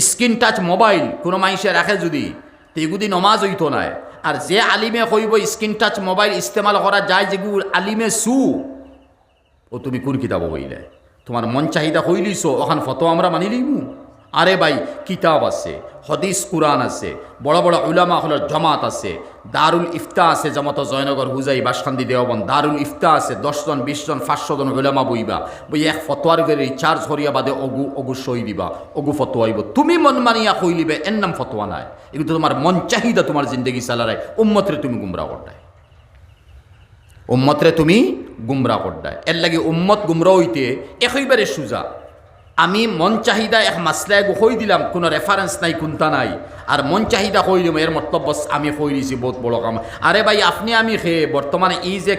Screen touch mobile কোনো মানুষে রাখে যদি তো এগুদি নমাজ হইতো নাই। আর যে আলিমে কইব স্ক্রিন টাচ মোবাইল ইস্তেমাল করা যায় যেগুলো আলিমে সু ও তুমি কোন কিতাব হইলে তোমার মন চাহিদা হইলিছো ওখান ফটো আমরা মানি লিমু? আরে ভাই কিতাব আছে, হদিস কুরআন আছে, বড় বড় উলামা হলের জমাত আছে, দারুল ইফতা আছে, যেমত জয়নগর হুজাই বাসখান্দি দেওবন দারুল ইফতা আছে, 10 জন 20 জন 500 জন উলামা বইবা বই এক ফতোয়ার করে চার্জ হরিয়া বাদে অগু সই দিবা, অগু ফতোয়া হইব। তুমি মন মানিয়া কইলিবে এর নাম ফতোয়া নাই। এগুলো তোমার মন চাহিদা তোমার জিন্দগি চালারায় উম্মতরে তুমি গুমরা করতায়, উম্মতরে তুমি গুমরা করতায়। এর লাগে উম্মত গুমরা হইতে একইবারে সুজা। আমি মন চাহিদা এক মাসলায় কই দিলাম, কোনো রেফারেন্স নাই, কোনটা নাই, আর মন চাহিদা কই দিলাম এর মতলব আমি কই দিছি বহুত বড় কাম। আরে ভাই আপনি আমি খেয়ে বর্তমানে এই যে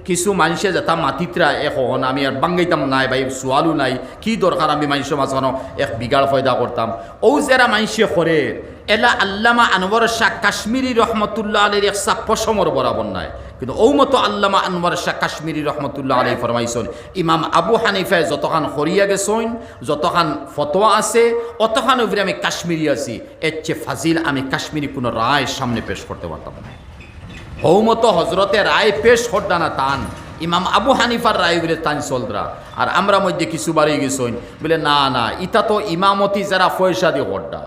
কিছু মানুষে যেটা মাতিত্রা এখন আমি আর বাঙ্গাইতাম নাই ভাই, সোয়ালু নাই, কি দরকার আমি মানুষের মাঝখানো এক বিগাড় ফয়দা করতাম। ও যারা মানুষে করে এলা আল্লামা আনওয়ার শাহ কাশ্মীরি রহমতুল্লাহ আলীর এক সাপ্পসমর বরাবর নাই, কিন্তু ও মতো আল্লামা আনওয়ার শাহ কাশ্মীরি রহমতুল্লাহ আলী ফরমাইছেন ইমাম আবু হানিফায় যতখান হরিয়া গেছেন, যতখান ফতোয়া আছে, অতখান উপরে আমি কাশ্মীরি আছি। এর চেয়ে ফাজিল আমি কাশ্মীরি কোনো রায় সামনে পেশ করতে পারতাম না। ও মতো হজরতে রায় পেশ করতা না টান, ইমাম আবু হানিফার রায় বলে টান চলরা। আর আমরা মধ্যে কিছু বাড়ি গেছেন বলে না না ইটা তো ইমামতি যারা পয়সা দিয়ে করতা,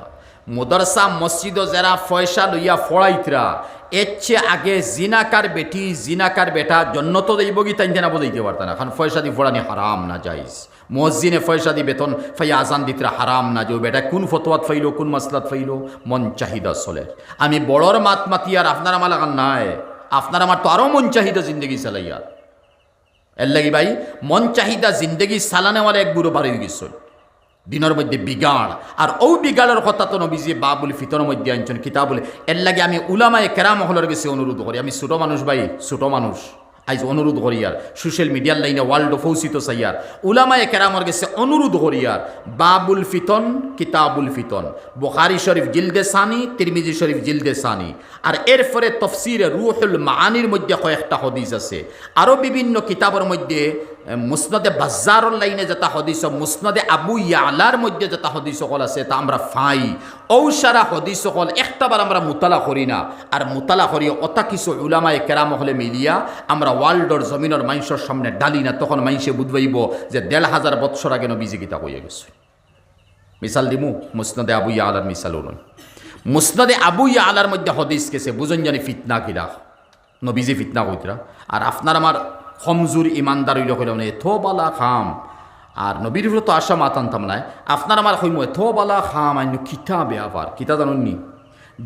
মদরসা মসজিদও যারা পয়সা লইয়া ফড়াইতরা, এর চেয়ে আগে জিনাকার বেটি জিনাকার বেটা জন্য তো দেব কি তাই না বোঝাইতে পারত না, কারণ পয়সা দিয়ে ফোড়ানি হারাম না যাইস। মসজিদে পয়সা দিয়ে বেতন ফাইয়া আজান দিতরা হারাম না, যে বেটা কোন ফতোয়াত ফাইলো কোন মাসলাত ফাইলো, মন চাহিদা চলে। আমি বড়র মাত মাতি আর আপনার আমার লাগান নাই, আপনার আমার তো আরও মন চাহিদা জিন্দগি চালাইয়া। এর লাগি ভাই মন চাহিদা জিন্দগি চালানেওয়ালা এক বুড়ো বাড়ি গেছে দিনের মধ্যে বিগাড়। আর ও বিগাড়ের কথা তো নবীজি বাবুল ফিতনের মধ্যে আনছেন কিতাবুল। এর লাগে আমি উলামায়ে কেরাম হলের গেছে অনুরোধ করি, আমি ছোটো মানুষ ভাই, ছোটো মানুষ আজ অনুরোধ করি আর সোশ্যাল মিডিয়ার লাইনে ওয়ার্ল্ড ফৌসিত চাইয়ার উলামায়ে কেরামর গেছে অনুরোধ করি আর বাবুল ফিতন কিতাবুল ফিতন, বুখারী শরীফ জিলদে সানি, তিরমিজি শরীফ জিলদে সানি, আর এরপরে তফসিরে রুহুল মাআনির মধ্যে কয়েকটা হদিস আছে, আরও বিভিন্ন কিতাবের মধ্যে মুসনদে বাজ্জারর লাইনে যেটা হদিস, মুসনদে আবু ইয়ালার মধ্যে যেটা হদিস সকল আছে তা আমরা ফাই। ঔসারা হদিস সকল একটাবার আমরা মুতালা করি না, আর মুতালা করি অতা কিছু উলামায়ে কেরাম হলে মিলিয়া আমরা ওয়ার্ল্ডর জমিনের মানুষের সামনে ডালি না, তখন মানুষে বুঝবাইব যে ১,৫০০ বৎসর আগে নবীজি গীতা কইয়া গেছে। মিসাল দিমু মুসনদে আবু ইয়ালার মিসাল নয়, মুসনদে আবু ইয়ালার মধ্যে হদিস কেছে বুঝন জানি ফিতনা কিরা, নবীজি ফিতনা কইতরা। আর আপনার আমার কমজোর ইমানদার হইল কইল মানে এথো বালা খাম, আর নবীর তো আশা মাতানতাম নাই, আপনার আমার কইম এথো বালা খাম আইন কিতাবে আবার কিতা জানুননি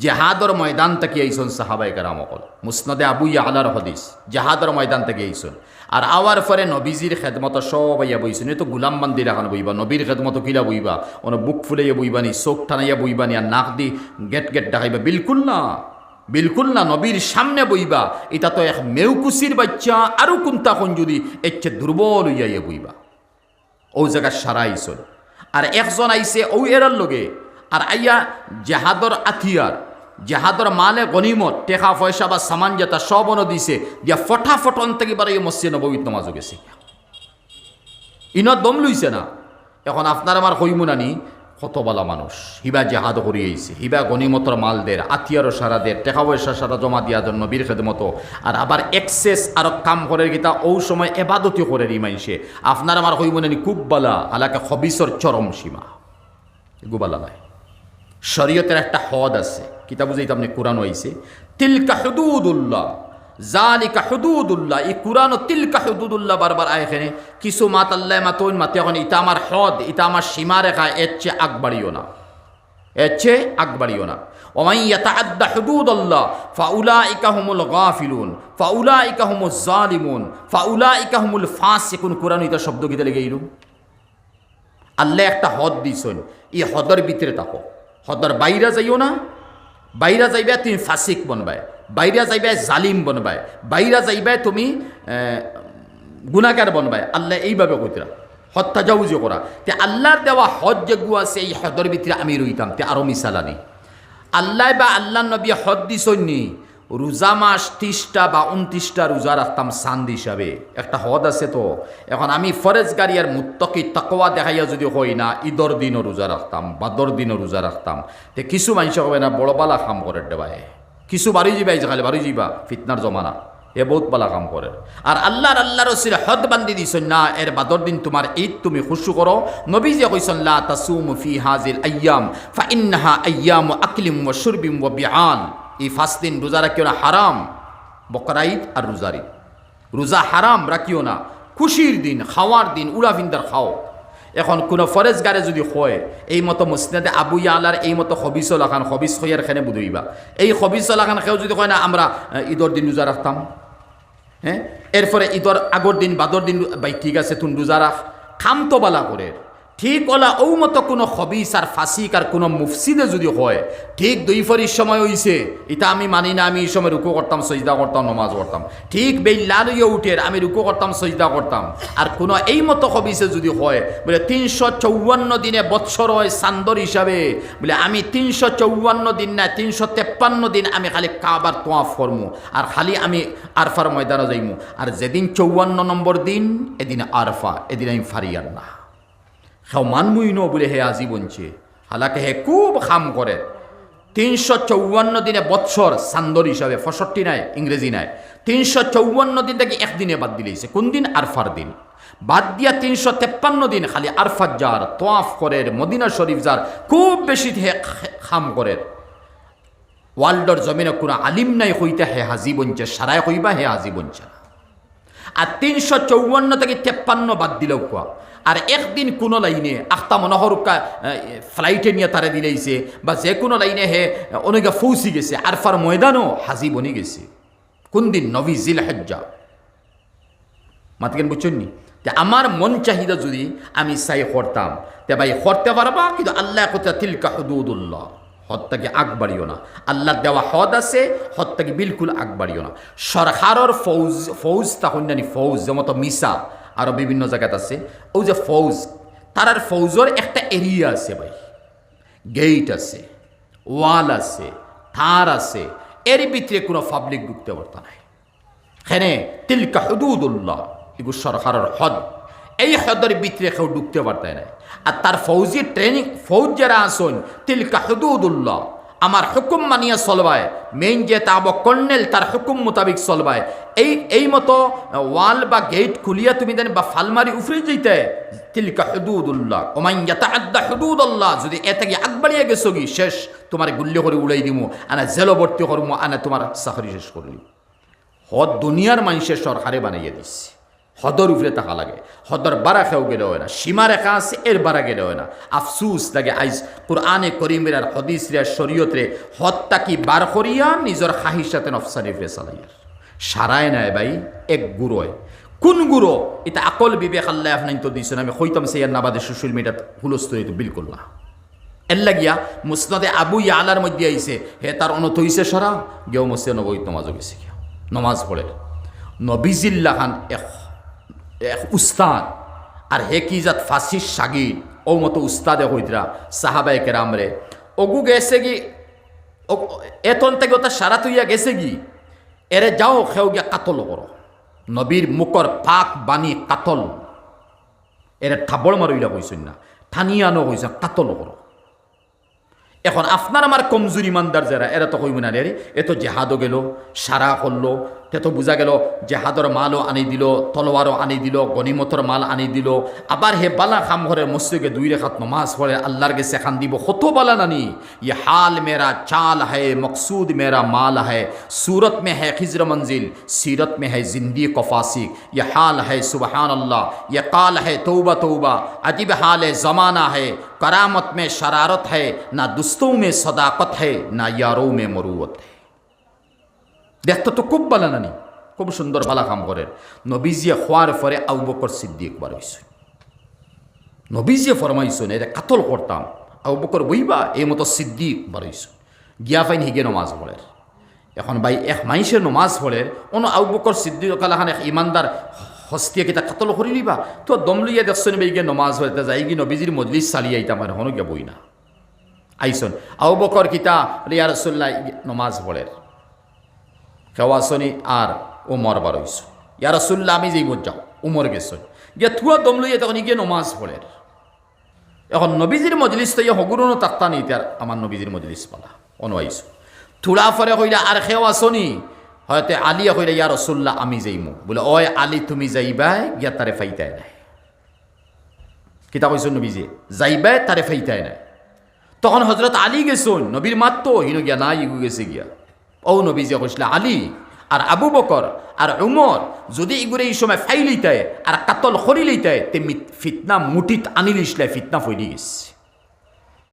জেহাদর ময়দান থেকে আইসন সাহাবায়ে কেরাম অকল, মুসনদে আবু ইয়ালার হদিস জেহাদর ময়দান থেকে আইসন। আর আওয়ার পরে নবীজির খেদমত সবাইয়া বইছেন, এ তো গুলাম বান্দি রাখানো বইবা, নবীর খেদমত কিলা বইবা, অন বুক ফুলাইয়া বইবানি, চোখ টানাইয়া বইবানি, আর নাক দি গেট গেট ডাকাইবা, বিলকুল না, বিলকুল না। নবীর সামনে বইবা এটা তো এক মেউকুসির বাচ্চা, আরও কোনটা কোন যদি এর চেয়ে দুর্বল হইয়া বইবা। ও জায়গা সারা আইসল, আর একজন আইসে ও এরার লগে, আর আইয়া জেহাদর আথিয়ার জেহাদর মালে গনিমত টেকা পয়সা বা সামান যেটা সব অন দিছে দিয়া ফটাফট থেকে বারে মসজিদে নববীত নামাজও গেছে, ইনত দম লইছে না। এখন আপনার আমার কইমুনানি কতবালা মানুষ হিবা জেহাদ করি আইছে, হিবা গনিমতর মালদের আথিয়ারও সারাদের টেকা পয়সা সারা জমা দিয়া জন্য নবীর খেদমতো, আর আবার এক্সেস আর কাম করে গীতা ও সময় এবাদতি করে রিমাইছে। আপনার আমার কইমুনানি খুব বালা, হালাকে হবিসর চরম সীমা, গুবালা নাই। শরীয়তের একটা হদ আছে, কিতাব বুঝাইতে আপনি কোরআন হইছে তিলকা হুদুদুল্লাহ জালিকা হুদুদুল্লাহ, এই কোরআন তিলকা হুদুদুল্লাহ বারবার আয়খানে কিছু মাত আল্লাহ মাতইন মাতে এখন এটা আমার হদ, এটা আমার সীমা রেখা, এর চেয়ে আগ বাড়িও না, এর চেয়ে আগ বাড়িও না। ওমান ইয়াতাআদ্দা হুদুদাল্লাহ ফাউলাইকা হুমুল গাফিলুন ফাউলাইকা হুমুজ জালিমুন ফাউলাইকা হুমুল ফাসিকুন। কোরআন এটা শব্দ গীতা লেগেইল, আল্লাহ একটা হদ দিছেন, এই হদর ভিতরে থাকো, হদর বাইরা যাইও না, বাইরা যাইবে তুমি ফাসিক বনবায়, বাইরা যাইবে জালিম বনবায়, বাইরা যাইবে তুমি গুনাহগার বনবায়। আল্লাহ এইভাবে কইতরা হত্যা যাউজ করা, তে আল্লাহর দেওয়া হদ যেগু আছে এই হদর ভিতরে আমি রইতাম, তে আরও মিসাল আনি। আল্লাহ বা আল্লাহ নবী হদ দিছনি, রোজা মাস 30টা বা 29টা রোজা রাখতাম চাঁদ হিসাবে, একটা হদ আছে তো। এখন আমি ফরেজগারি আর মুত্তকি তাকওয়া দেখাইয়া যদি হই না, ঈদর দিনও রোজা রাখতাম, বাদর দিনও রোজা রাখতাম, তে কিছু মানুষ হবে না বড় বালা কাম করে দেবাই, কিছু বাড়ি যাবা এই খালি বাড়ি যাবা, ফিতনার জমানা, এ বহুত বালা কাম করে। আর আল্লাহ রসুল হদ বান্ধি দিছেন না, এর বাদর দিন তোমার ঈদ তুমি খুশু করো। নবী যে কইছেন লা তাসুমু ফি হাযিল আইয়াম ফা ইন্নাহা আইয়ামু আকলিম ওয়া শুরবিম ওয়া বিআন। এই 5 দিন রোজা রাখিও না, হারাম। বকরা ঈদ আর রোজার ঈদ, রোজা হারাম রাখিও না, খুশির দিন, খাওয়ার দিন, উড়াভিন্দার খাও। এখন কোনো ফরেজগারে যদি হয় এই মতো মুসনাদে আবু ইয়ালার এই মতো হবিসল আখান, হবিস হইয়ার খানে বুঝইবা, এই হবিসল আখান খেয়েও যদি হয় না আমরা ঈদর দিন রোজা রাখতাম, হ্যাঁ, এরপরে ঈদর আগর দিন বাদর দিন ভাই ঠিক আছে তুন রোজা রাখ, খাম তো বালা করে ঠিক ওলা ও মতো কোনো হবিস আর ফাসিক আর কোনো মুফসিদে যদি হয়, ঠিক দুই ফরির সময় হইছে, এটা আমি মানি না, আমি এই সময় রুকু করতাম, সজদা করতাম, নমাজ পড়তাম, ঠিক বেইলা লইয়া উঠে আমি রুকু করতাম, সজদা করতাম। আর কোনো এই মতো হবিসে যদি হয় বলে 354 দিনে বৎসর হয় চান্দর হিসাবে, বলে আমি 354 দিন না 353 দিন আমি খালি কাবার তোয়াফ করমু, আর খালি আমি আরফার ময়দানে যাইমু, আর যেদিন 54 নম্বর দিন এদিন আরফা, এদিন আমি ফারিয়ার না খাও মানমুই ন বলে হে আজি বঞ্চে, হালাকে হে খুব খাম করে। 354 দিনে বৎসর চান্দর হিসাবে, 65 নাই ইংরেজি নাই, 354 দিন থেকে একদিনে বাদ দিলেইছে, কোন দিন? আরফার দিন বাদ দিয়া 353 দিন খালি আরফাত যার তোয়াফ করে, মদিনা শরীফ যার খুব বেশি হে খাম করে। ওয়ার্ল্ডর জমিনে কোনো আলিম নাই হইতে হে হাজি বঞ্চে, সারায় হইবা হে হাজি বঞ্চে না। আর 354 থেকে 53 বাদ দিলেও কোয়া, আর একদিন কোনো লাইনে আখতা মনোহরকা ফ্লাইটে নিয়ে তারে দিলেইছে, বা যে কোনো লাইনে হে অনেকে ফৌসি গেছে, আরফার ময়দানও হাজি বনি গেছে, কোন দিন? নবী জিলহজ্জা। মাতকেন বুঝছেন নি? আমার মন চাহিদা যদি আমি চাই করতাম, তে ভাই করতে পারবা, কিন্তু আল্লাহ কথা তিলকা হুদুদুল্লাহ, হদ থেকে আগ বাড়িও না। আল্লাহ দেওয়া হদ আছে, হদ থেকে বিলকুল আগ বাড়িও না। সরকারের ফৌজ তখন জানি ফৌজ যেমতো মিসা আরও বিভিন্ন জায়গাত আছে, ওই যে ফৌজ, তার ফৌজের একটা এরিয়া আছে ভাই, গেট আছে, ওয়াল আছে, থার আছে, এর ভিতরে কোনো পাবলিক ঢুকতে পারত নাই। হেনে তিলকা হুদুদুল্লাহ, এগুলো সরকারের হদ, এই হদের ভিতরে কেউ ঢুকতে পারত নাই। আর তার ফৌজি ট্রেনিং, ফৌজ যারা আসুন, তিলকা হুদুদুল্লাহ, আমার হুকুম মানিয়া চলবায়, মেইন যে তাব কর্নেল তার হুকুম মোতাবিক চলবায়। এই মতো ওয়াল বা গেট খুলিয়া তুমি দেন বা ফালমারি উফরে যেতে, তিলকা হুদুদুল্লাহ ওমান ইয়াতাআদ্দা হুদুদাল্লাহ, যদি এতে গিয়ে আগবাড়িয়া গেছো কি শেষ, তোমার গুল্লি করে উড়াই দিমু, আনা জেলবর্তী করমু, আনা তোমার চাকরি শেষ করলি। হদ দুনিয়ার মানুষের সরকারে বানাইয়া দিচ্ছে, হদর উপরে টাকা লাগে, হদর বাড়া খেয়েও গেলে হয় না, সীমা রেখা আছে এর বাড়া গেলে হয় না। আফসুস লাগে আইজ কুরআনে করিমের আর হদিসের আর শরীয়তরে হদটা কি বার করিয়া নিজের খাহির সাথে নফসানি ফে চালাইয়ার সারায় নাই ভাই। এক গুরোয় কোন গুরো এটা আকল বিবেক আল্লাহ আপনার তো দিয়েছেন, আমি হইতাম সেই নাবাদে সোশ্যাল মিডিয়াত হুলস্থ হইতো বিলকুল না। এর লাগিয়া মুসনাদে আবু ইয়ালার মধ্যে আইছে, হে তার অনত হইছে সরা গেও মসে নবৈত নমাজও গেছে, নমাজ পড়ে নবীজিল্লা খান এক উস্তাদ, আর হে কি জাত ফাঁসির সাগির, ও মতো উস্তাদে হইতরা সাহাবাই কেরামরে ওগু গেছে কি এতন থেকে ওটা সারা তুইয়া গেছে কি, এরে যাও খেও গিয়া কাতল করো, নবীর মুখর পাক বাণী কাতল, এরে থাবড় মারইলা কইছেন না, ঠানিয়ানো কইছে কাতল করো। এখন আপনার আমার কমজোর ইমানদার যারা, এরা তো কইব না রে এ তো জেহাদও গেল, সারা করলো, তে তো বোঝা গেল জেহাদর মালও আনি দিল, তলোয়ারও আনি দিল, গনিমতর মাল আনি দিল, আবার হে বালা খাম ঘরের মসজিদে 2 রেখাত নমাজ পড়ে আল্লাহর কাছে খান দিব, কত বালা নানি। ये हाल मेरा चाल है, मकसूद मेरा माल है, सूरत में है खिज्र मंजिल, सीरत में है जिंदी कफासिक, ये हाल है सुबहान अल्लाह, ये काल है तौबा तौबा, अजीब हाल ज़माना है, करामत में शरारत है, ना दोस्तों में सदाकत है, ना यारों में मरुवत है। দেখতো তো খুব বালা নানি, খুব সুন্দর বালা কাম করে। নবীজিয়ে খোয়ার পরে আবু বকর সিদ্দিক বার হইছে, নবীজিয়ে ফরমাইছেন এরা কাতল করতাম, আবু বকর বইবা এই মতো সিদ্দিক বার হইছে, গিয়া ফাইন হিগে নমাজ পড়ে। এখন ভাই এক মাইসের নমাজ পড়ে, অন্য আবু বকর সিদ্দিক কালাখান এক ইমানদার হস্তিয়া কিতা কাতল করি লিবা, তো দম লইয়া দেখছেন ভাই গিয়ে নমাজ পড়তে যাই কি নবীজির মজলিস চালিয়ে আইতাম, আর হনো গিয়া বই না আইসন। আবু বকর কিতা ইয়া রাসূলুল্লাহ নমাজ পড়ে, খেওয়াসনি আর উমর বারইছ ইয়া রাসূলুল্লাহ আমি যেই যাও উমর গেছ গিয়া থুয়া দম লইয়া তখন গিয়ে নমাজ পড়ের এখন নবীজির মজলিস তো ইয়ে হগুরনো তাক্তা নেই তার আমার নবীজির মজলিস পালা অনুয়াইছ থোড়া ফরে কইলা আর খেওয়াসনি হয়তো আলিয়া কইলা ইয়া রাসূলুল্লাহ আমি যাইমু বলে ওই আলী তুমি যাইবাই গিয়া তারে ফাইতাই নাই কিতা কইছ নবীজি যাইবাই তারে ফাইতাই নাই তখন হজরত আলী গেছুন নবীর মাত্র হিনো গিয়া নাই ইগু গেছে গিয়া ও নবীজি কইসলা আলী আর আবু বকর আর উমর যদি ইগুরে এই সময় ফাইলিতায় আর কাতল খরি লইতায় তে ফিতনা মুঠিত আনিল ইসলাই ফিতনা ফইলি গেছে